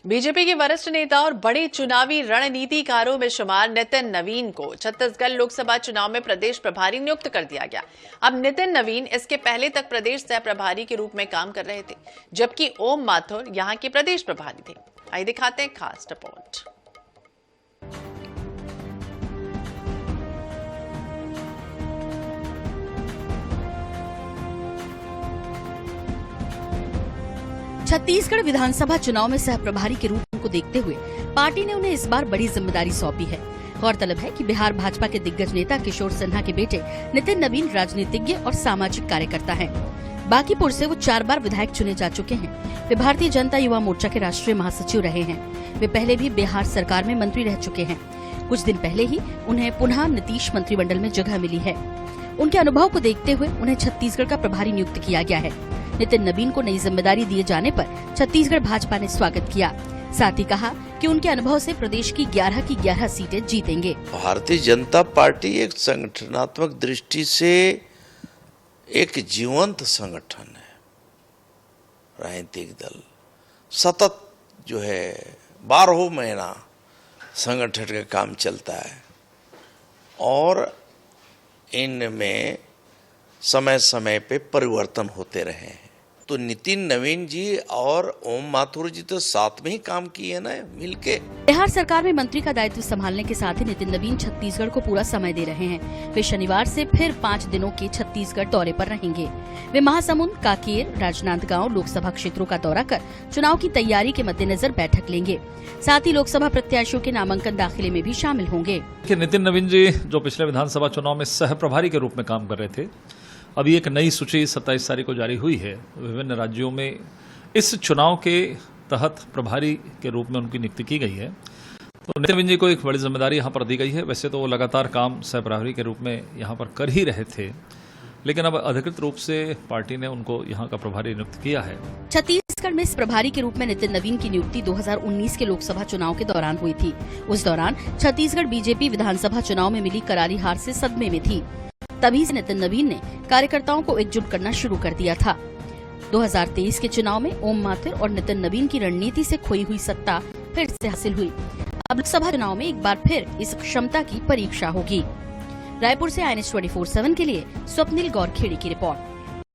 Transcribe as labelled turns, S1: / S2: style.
S1: BJP के वरिष्ठ नेता और बड़े चुनावी रणनीतिकारों में शुमार नितिन नवीन को छत्तीसगढ़ लोकसभा चुनाव में प्रदेश प्रभारी नियुक्त कर दिया गया। अब नितिन नवीन इसके पहले तक प्रदेश सह प्रभारी के रूप में काम कर रहे थे, जबकि ओम माथुर यहां के प्रदेश प्रभारी थे। आइए दिखाते हैं खास रिपोर्ट।
S2: छत्तीसगढ़ विधानसभा चुनाव में सह प्रभारी के रूप को देखते हुए पार्टी ने उन्हें इस बार बड़ी जिम्मेदारी सौंपी है। गौरतलब है कि बिहार भाजपा के दिग्गज नेता किशोर सिन्हा के बेटे नितिन नवीन राजनीतिज्ञ और सामाजिक कार्यकर्ता हैं। बांकीपुर से वो 4 बार विधायक चुने जा चुके हैं। वे भारतीय जनता युवा मोर्चा के राष्ट्रीय महासचिव रहे हैं। वे पहले भी बिहार सरकार में मंत्री रह चुके हैं। कुछ दिन पहले ही उन्हें पुनः नीतीश मंत्रिमंडल में जगह मिली है। उनके अनुभव को देखते हुए उन्हें छत्तीसगढ़ का प्रभारी नियुक्त किया गया है। नितिन नवीन को नई जिम्मेदारी दिए जाने पर छत्तीसगढ़ भाजपा ने स्वागत किया। साथ ही कहा कि उनके अनुभव से प्रदेश की 11 की 11 सीटें जीतेंगे।
S3: भारतीय जनता पार्टी एक संगठनात्मक दृष्टि से एक जीवंत संगठन है। राजनीतिक दल सतत जो है 12 महीना संगठन का काम चलता है और इनमें समय समय पे परिवर्तन होते रहे हैं। तो नितिन नवीन जी और ओम माथुर जी तो साथ में ही काम किए ना, मिलके।
S2: बिहार सरकार में मंत्री का दायित्व संभालने के साथ ही नितिन नवीन छत्तीसगढ़ को पूरा समय दे रहे हैं। वे शनिवार से फिर 5 दिनों के छत्तीसगढ़ दौरे पर रहेंगे। वे महासमुंद, कांकेर, राजनांदगांव लोकसभा क्षेत्रों का दौरा कर चुनाव की तैयारी के मद्देनजर बैठक लेंगे। साथ ही लोकसभा प्रत्याशियों के नामांकन दाखिले में भी शामिल होंगे।
S4: नितिन नवीन जी जो पिछले विधानसभा चुनाव में सह प्रभारी के रूप में काम कर रहे थे, अभी एक नई सूची 27 तारीख को जारी हुई है। विभिन्न राज्यों में इस चुनाव के तहत प्रभारी के रूप में उनकी नियुक्ति की गई है। तो नितिन नवीन जी को एक बड़ी जिम्मेदारी यहाँ पर दी गई है। वैसे तो वो लगातार काम सह प्रभारी के रूप में यहाँ पर कर ही रहे थे, लेकिन अब अधिकृत रूप से पार्टी ने उनको यहाँ का प्रभारी नियुक्त किया है।
S2: छत्तीसगढ़ में इस प्रभारी के रूप में नितिन नवीन की नियुक्ति 2019 के लोकसभा चुनाव के दौरान हुई थी। उस दौरान छत्तीसगढ़ बीजेपी विधानसभा चुनाव में मिली करारी हार से सदमे में थी। तभी से नितिन नवीन ने कार्यकर्ताओं को एकजुट करना शुरू कर दिया था। 2023 के चुनाव में ओम माथुर और नितिन नवीन की रणनीति से खोई हुई सत्ता फिर से हासिल हुई। अब लोकसभा चुनाव में एक बार फिर इस क्षमता की परीक्षा होगी। रायपुर से INS 24/7 के लिए स्वप्निल गौरखेड़ी की रिपोर्ट।